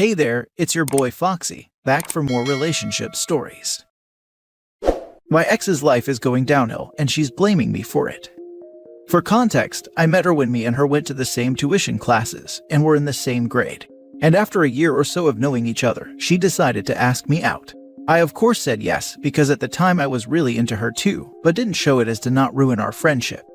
Hey there, it's your boy Foxy, back for more relationship stories. My ex's life is going downhill and she's blaming me for it. For context, I met her when me and her went to the same tuition classes and were in the same grade. And after a year or so of knowing each other, she decided to ask me out. I of course said yes, because at the time I was really into her too, but didn't show it as to not ruin our friendship.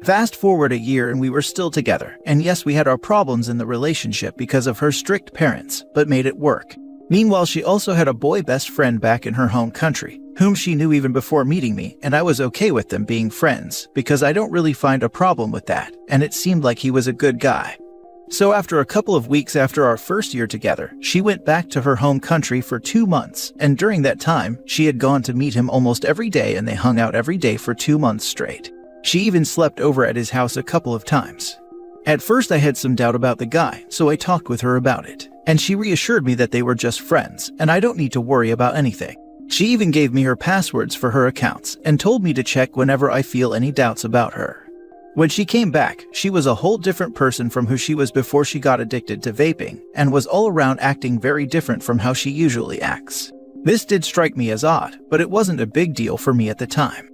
Fast forward a year and we were still together, and yes, we had our problems in the relationship because of her strict parents, but made it work. Meanwhile, she also had a boy best friend back in her home country, whom she knew even before meeting me, and I was okay with them being friends, because I don't really find a problem with that, and it seemed like he was a good guy. So after a couple of weeks after our first year together, she went back to her home country for 2 months, and during that time, she had gone to meet him almost every day and they hung out every day for 2 months straight. She even slept over at his house a couple of times. At first I had some doubt about the guy, so I talked with her about it, and she reassured me that they were just friends, and I don't need to worry about anything. She even gave me her passwords for her accounts, and told me to check whenever I feel any doubts about her. When she came back, she was a whole different person from who she was before she got addicted to vaping, and was all around acting very different from how she usually acts. This did strike me as odd, but it wasn't a big deal for me at the time.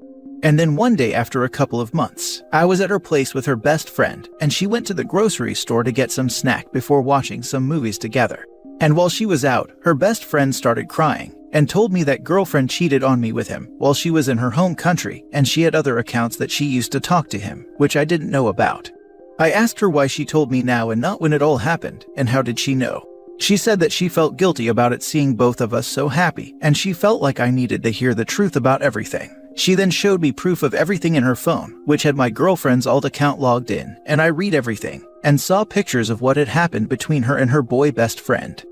And then one day after a couple of months, I was at her place with her best friend, and she went to the grocery store to get some snack before watching some movies together. And while she was out, her best friend started crying, and told me that girlfriend cheated on me with him while she was in her home country, and she had other accounts that she used to talk to him, which I didn't know about. I asked her why she told me now and not when it all happened, and how did she know. She said that she felt guilty about it seeing both of us so happy, and she felt like I needed to hear the truth about everything. She then showed me proof of everything in her phone, which had my girlfriend's alt account logged in, and I read everything, and saw pictures of what had happened between her and her boy best friend.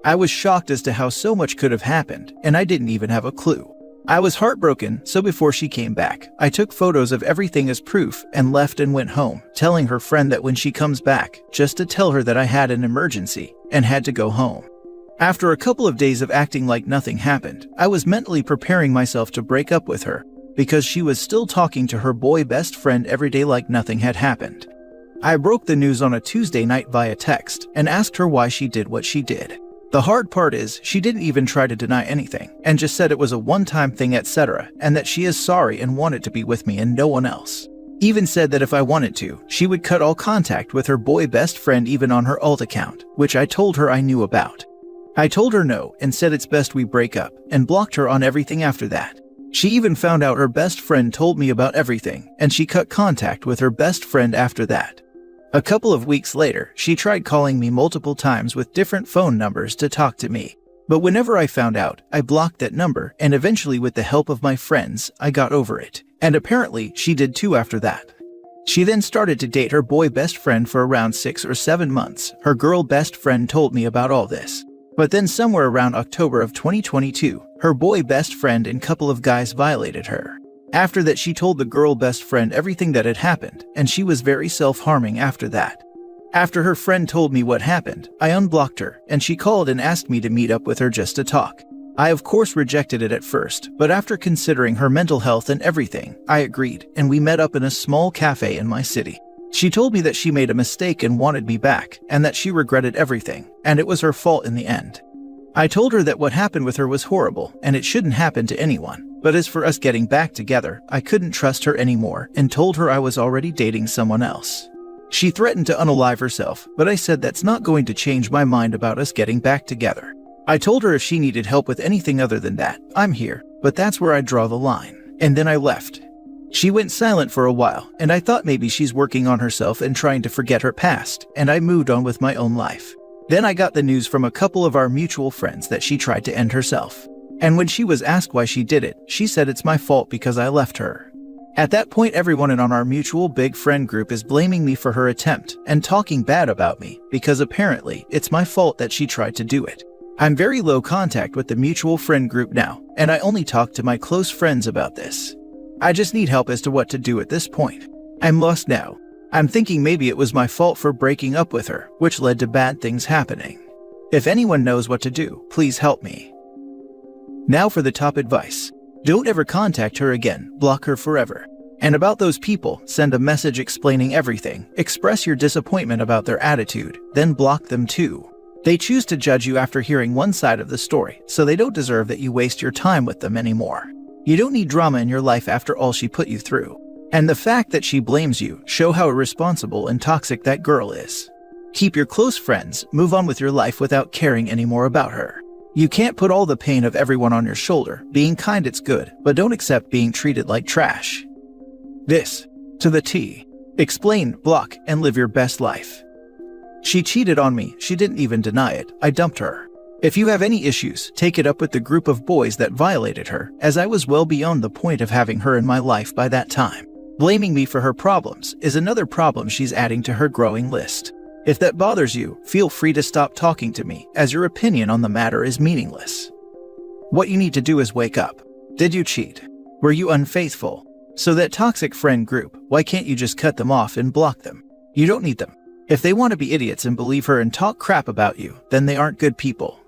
I was shocked as to how so much could have happened, and I didn't even have a clue. I was heartbroken, so before she came back, I took photos of everything as proof and left and went home, telling her friend that when she comes back, just to tell her that I had an emergency and had to go home. After a couple of days of acting like nothing happened, I was mentally preparing myself to break up with her, because she was still talking to her boy best friend every day like nothing had happened. I broke the news on a Tuesday night via text and asked her why she did what she did. The hard part is, she didn't even try to deny anything, and just said it was a one-time thing, etc., and that she is sorry and wanted to be with me and no one else. Even said that if I wanted to, she would cut all contact with her boy best friend even on her alt account, which I told her I knew about. I told her no and said it's best we break up, and blocked her on everything after that. She even found out her best friend told me about everything, and she cut contact with her best friend after that. A couple of weeks later, she tried calling me multiple times with different phone numbers to talk to me. But whenever I found out, I blocked that number, and eventually with the help of my friends, I got over it. And apparently, she did too after that. She then started to date her boy best friend for around 6 or 7 months. Her girl best friend told me about all this. But then somewhere around October of 2022, her boy best friend and couple of guys violated her. After that, she told the girl best friend everything that had happened, and she was very self-harming after that. After her friend told me what happened, I unblocked her, and she called and asked me to meet up with her just to talk. I of course rejected it at first, but after considering her mental health and everything, I agreed, and we met up in a small cafe in my city. She told me that she made a mistake and wanted me back, and that she regretted everything, and it was her fault in the end. I told her that what happened with her was horrible, and it shouldn't happen to anyone, but as for us getting back together, I couldn't trust her anymore, and told her I was already dating someone else. She threatened to unalive herself, but I said that's not going to change my mind about us getting back together. I told her if she needed help with anything other than that, I'm here, but that's where I draw the line, and then I left. She went silent for a while, and I thought maybe she's working on herself and trying to forget her past, and I moved on with my own life. Then I got the news from a couple of our mutual friends that she tried to end herself. And when she was asked why she did it, she said it's my fault because I left her. At that point, everyone in our mutual big friend group is blaming me for her attempt and talking bad about me because apparently it's my fault that she tried to do it. I'm very low contact with the mutual friend group now, and I only talk to my close friends about this. I just need help as to what to do at this point. I'm lost now. I'm thinking maybe it was my fault for breaking up with her, which led to bad things happening. If anyone knows what to do, please help me. Now for the top advice. Don't ever contact her again, block her forever. And about those people, send a message explaining everything, express your disappointment about their attitude, then block them too. They choose to judge you after hearing one side of the story, so they don't deserve that you waste your time with them anymore. You don't need drama in your life after all she put you through. And the fact that she blames you shows how irresponsible and toxic that girl is. Keep your close friends, move on with your life without caring anymore about her. You can't put all the pain of everyone on your shoulder. Being kind, it's good, but don't accept being treated like trash. This, to the T. Explain, block, and live your best life. She cheated on me, she didn't even deny it, I dumped her. If you have any issues, take it up with the group of boys that violated her, as I was well beyond the point of having her in my life by that time. Blaming me for her problems is another problem she's adding to her growing list. If that bothers you, feel free to stop talking to me, as your opinion on the matter is meaningless. What you need to do is wake up. Did you cheat? Were you unfaithful? So that toxic friend group, why can't you just cut them off and block them? You don't need them. If they want to be idiots and believe her and talk crap about you, then they aren't good people.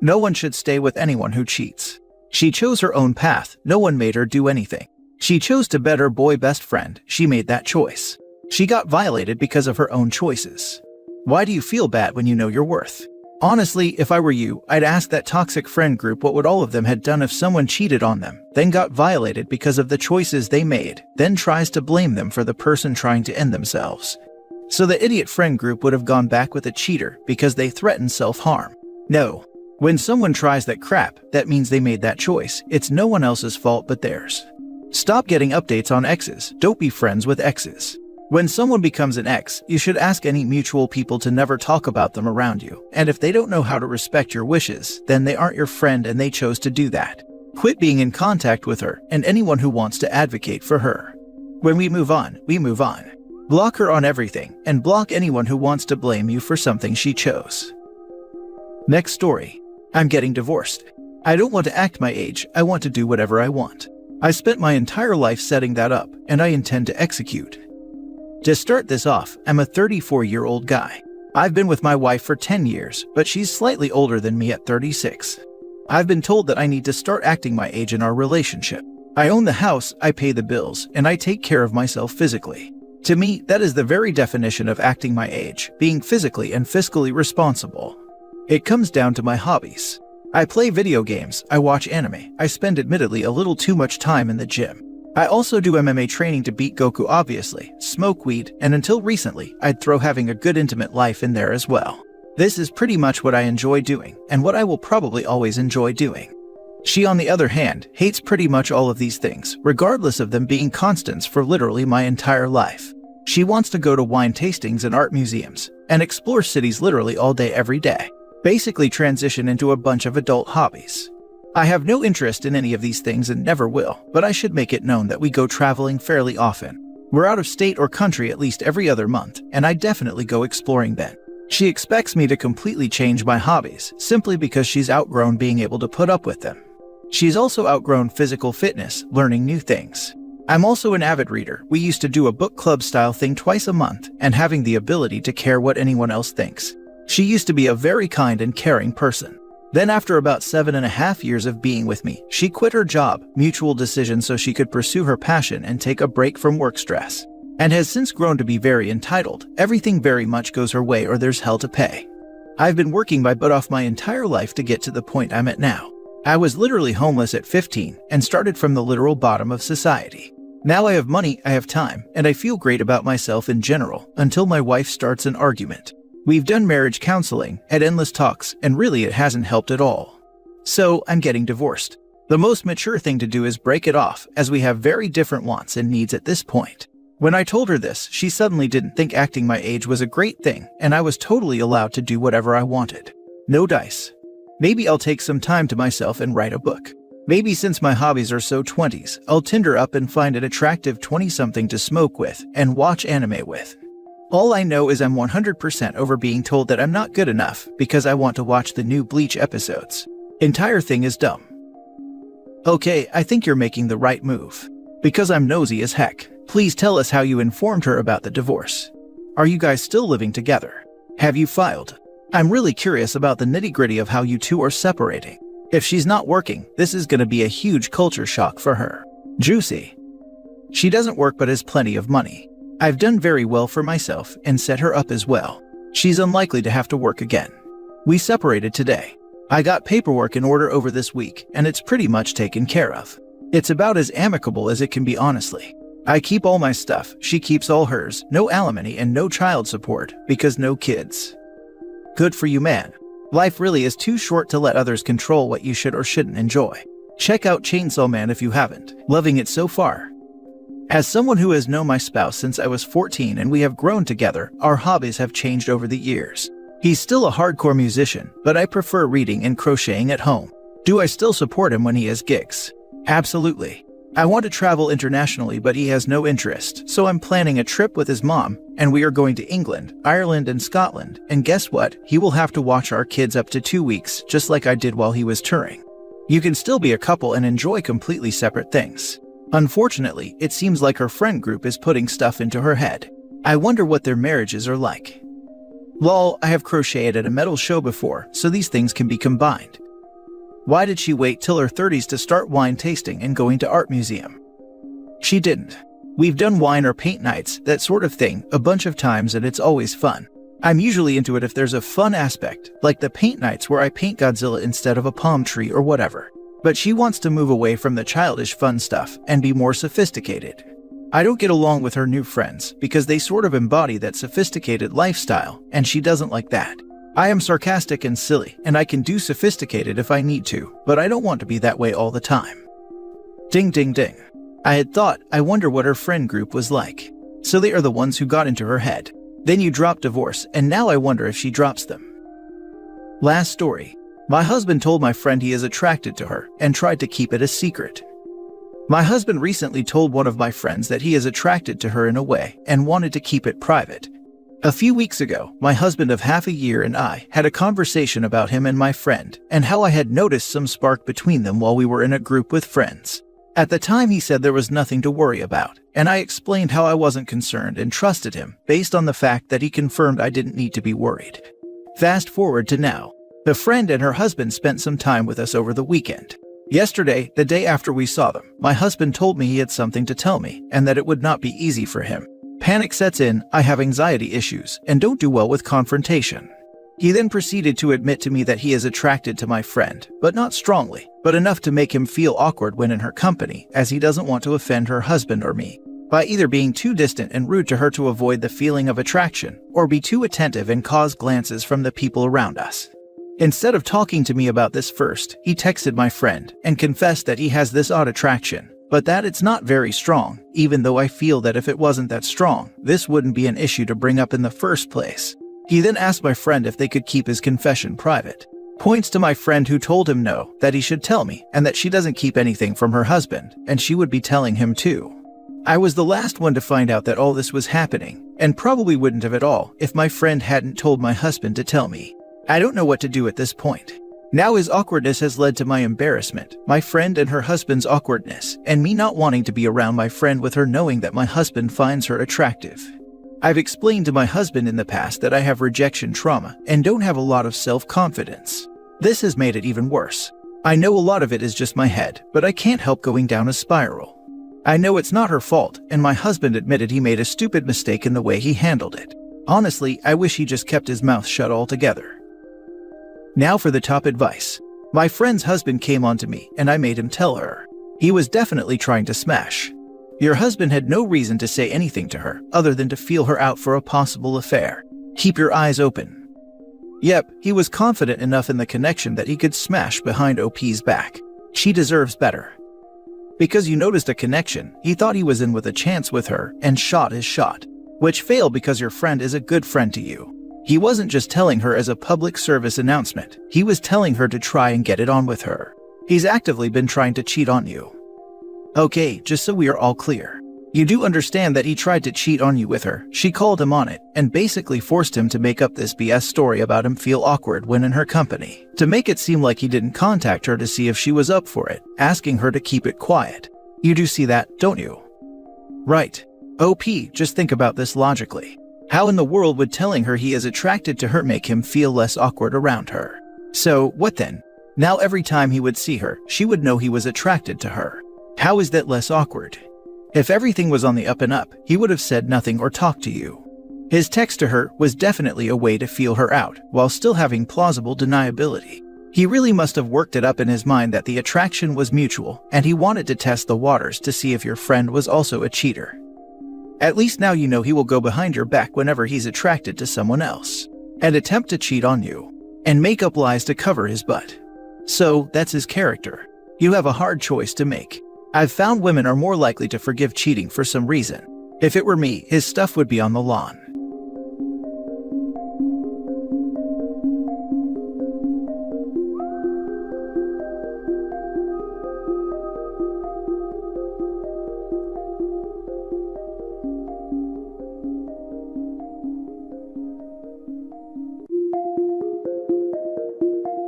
No one should stay with anyone who cheats. She chose her own path, no one made her do anything. She chose to bet her boy best friend, she made that choice. She got violated because of her own choices. Why do you feel bad when you know your worth? Honestly, if I were you, I'd ask that toxic friend group what would all of them had done if someone cheated on them, then got violated because of the choices they made, then tries to blame them for the person trying to end themselves. So the idiot friend group would have gone back with a cheater because they threatened self-harm. No. When someone tries that crap, that means they made that choice. It's no one else's fault but theirs. Stop getting updates on exes. Don't be friends with exes. When someone becomes an ex, you should ask any mutual people to never talk about them around you, and if they don't know how to respect your wishes, then they aren't your friend and they chose to do that. Quit being in contact with her and anyone who wants to advocate for her. When we move on, we move on. Block her on everything, and block anyone who wants to blame you for something she chose. Next story. I'm getting divorced. I don't want to act my age, I want to do whatever I want. I spent my entire life setting that up, and I intend to execute. To start this off, I'm a 34-year-old guy. I've been with my wife for 10 years, but she's slightly older than me at 36. I've been told that I need to start acting my age in our relationship. I own the house, I pay the bills, and I take care of myself physically. To me, that is the very definition of acting my age, being physically and fiscally responsible. It comes down to my hobbies. I play video games, I watch anime, I spend admittedly a little too much time in the gym. I also do MMA training to beat Goku obviously, smoke weed, and until recently, I'd throw having a good intimate life in there as well. This is pretty much what I enjoy doing, and what I will probably always enjoy doing. She, on the other hand, hates pretty much all of these things, regardless of them being constants for literally my entire life. She wants to go to wine tastings and art museums, and explore cities literally all day every day. Basically transition into a bunch of adult hobbies. I have no interest in any of these things and never will, but I should make it known that we go traveling fairly often. We're out of state or country at least every other month, and I definitely go exploring then. She expects me to completely change my hobbies, simply because she's outgrown being able to put up with them. She's also outgrown physical fitness, learning new things. I'm also an avid reader. We used to do a book club style thing twice a month, and having the ability to care what anyone else thinks. She used to be a very kind and caring person. Then after about 7.5 years of being with me, she quit her job, mutual decision so she could pursue her passion and take a break from work stress. And has since grown to be very entitled. Everything very much goes her way or there's hell to pay. I've been working my butt off my entire life to get to the point I'm at now. I was literally homeless at 15 and started from the literal bottom of society. Now I have money, I have time, and I feel great about myself in general, until my wife starts an argument. We've done marriage counseling, had endless talks, and really it hasn't helped at all. So, I'm getting divorced. The most mature thing to do is break it off, as we have very different wants and needs at this point. When I told her this, she suddenly didn't think acting my age was a great thing, and I was totally allowed to do whatever I wanted. No dice. Maybe I'll take some time to myself and write a book. Maybe since my hobbies are so 20s, I'll Tinder up and find an attractive 20-something to smoke with and watch anime with. All I know is I'm 100% over being told that I'm not good enough because I want to watch the new Bleach episodes. Entire thing is dumb. Okay, I think you're making the right move. Because I'm nosy as heck, please tell us how you informed her about the divorce. Are you guys still living together? Have you filed? I'm really curious about the nitty-gritty of how you two are separating. If she's not working, this is gonna be a huge culture shock for her. Juicy. She doesn't work but has plenty of money. I've done very well for myself and set her up as well. She's unlikely to have to work again. We separated today. I got paperwork in order over this week, and it's pretty much taken care of. It's about as amicable as it can be, honestly. I keep all my stuff, she keeps all hers, no alimony and no child support, because no kids. Good for you, man. Life really is too short to let others control what you should or shouldn't enjoy. Check out Chainsaw Man if you haven't. Loving it so far. As someone who has known my spouse since I was 14 and we have grown together, our hobbies have changed over the years. He's still a hardcore musician, but I prefer reading and crocheting at home. Do I still support him when he has gigs? Absolutely. I want to travel internationally, but he has no interest, so I'm planning a trip with his mom, and we are going to England, Ireland, and Scotland, and guess what? He will have to watch our kids up to 2 weeks, just like I did while he was touring. You can still be a couple and enjoy completely separate things. Unfortunately, it seems like her friend group is putting stuff into her head. I wonder what their marriages are like. Lol, I have crocheted at a metal show before, so these things can be combined. Why did she wait till her 30s to start wine tasting and going to art museum? She didn't. We've done wine or paint nights, that sort of thing, a bunch of times, and it's always fun. I'm usually into it if there's a fun aspect, like the paint nights where I paint Godzilla instead of a palm tree or whatever. But she wants to move away from the childish fun stuff and be more sophisticated. I don't get along with her new friends because they sort of embody that sophisticated lifestyle, and she doesn't like that. I am sarcastic and silly, and I can do sophisticated if I need to, but I don't want to be that way all the time. Ding ding ding. I had thought, I wonder what her friend group was like. So they are the ones who got into her head. Then you drop divorce, and now I wonder if she drops them. Last story. My husband told my friend he is attracted to her, and tried to keep it a secret. My husband recently told one of my friends that he is attracted to her in a way, and wanted to keep it private. A few weeks ago, my husband of half a year and I had a conversation about him and my friend, and how I had noticed some spark between them while we were in a group with friends. At the time he said there was nothing to worry about, and I explained how I wasn't concerned and trusted him, based on the fact that he confirmed I didn't need to be worried. Fast forward to now. The friend and her husband spent some time with us over the weekend. Yesterday, the day after we saw them, my husband told me he had something to tell me, and that it would not be easy for him. Panic sets in, I have anxiety issues, and don't do well with confrontation. He then proceeded to admit to me that he is attracted to my friend, but not strongly, but enough to make him feel awkward when in her company, as he doesn't want to offend her husband or me, by either being too distant and rude to her to avoid the feeling of attraction, or be too attentive and cause glances from the people around us. Instead of talking to me about this first, he texted my friend and confessed that he has this odd attraction, but that it's not very strong, even though I feel that if it wasn't that strong, this wouldn't be an issue to bring up in the first place. He then asked my friend if they could keep his confession private. Points to my friend who told him no, that he should tell me, and that she doesn't keep anything from her husband, and she would be telling him too. I was the last one to find out that all this was happening, and probably wouldn't have at all if my friend hadn't told my husband to tell me. I don't know what to do at this point. Now his awkwardness has led to my embarrassment, my friend and her husband's awkwardness, and me not wanting to be around my friend with her knowing that my husband finds her attractive. I've explained to my husband in the past that I have rejection trauma and don't have a lot of self-confidence. This has made it even worse. I know a lot of it is just my head, but I can't help going down a spiral. I know it's not her fault, and my husband admitted he made a stupid mistake in the way he handled it. Honestly, I wish he just kept his mouth shut altogether. Now for the top advice. My friend's husband came on to me, and I made him tell her. He was definitely trying to smash. Your husband had no reason to say anything to her, other than to feel her out for a possible affair. Keep your eyes open. Yep, he was confident enough in the connection that he could smash behind OP's back. She deserves better. Because you noticed a connection, he thought he was in with a chance with her, and shot his shot. Which failed because your friend is a good friend to you. He wasn't just telling her as a public service announcement, he was telling her to try and get it on with her. He's actively been trying to cheat on you. Okay, just so we are all clear. You do understand that he tried to cheat on you with her, she called him on it, and basically forced him to make up this BS story about him feel awkward when in her company, to make it seem like he didn't contact her to see if she was up for it, asking her to keep it quiet. You do see that, don't you? Right. OP, just think about this logically. How in the world would telling her he is attracted to her make him feel less awkward around her? So, what then? Now every time he would see her, she would know he was attracted to her. How is that less awkward? If everything was on the up and up, he would have said nothing or talked to you. His text to her was definitely a way to feel her out, while still having plausible deniability. He really must have worked it up in his mind that the attraction was mutual, and he wanted to test the waters to see if your friend was also a cheater. At least now you know he will go behind your back whenever he's attracted to someone else, and attempt to cheat on you, and make up lies to cover his butt. So, that's his character. You have a hard choice to make. I've found women are more likely to forgive cheating for some reason. If it were me, his stuff would be on the lawn.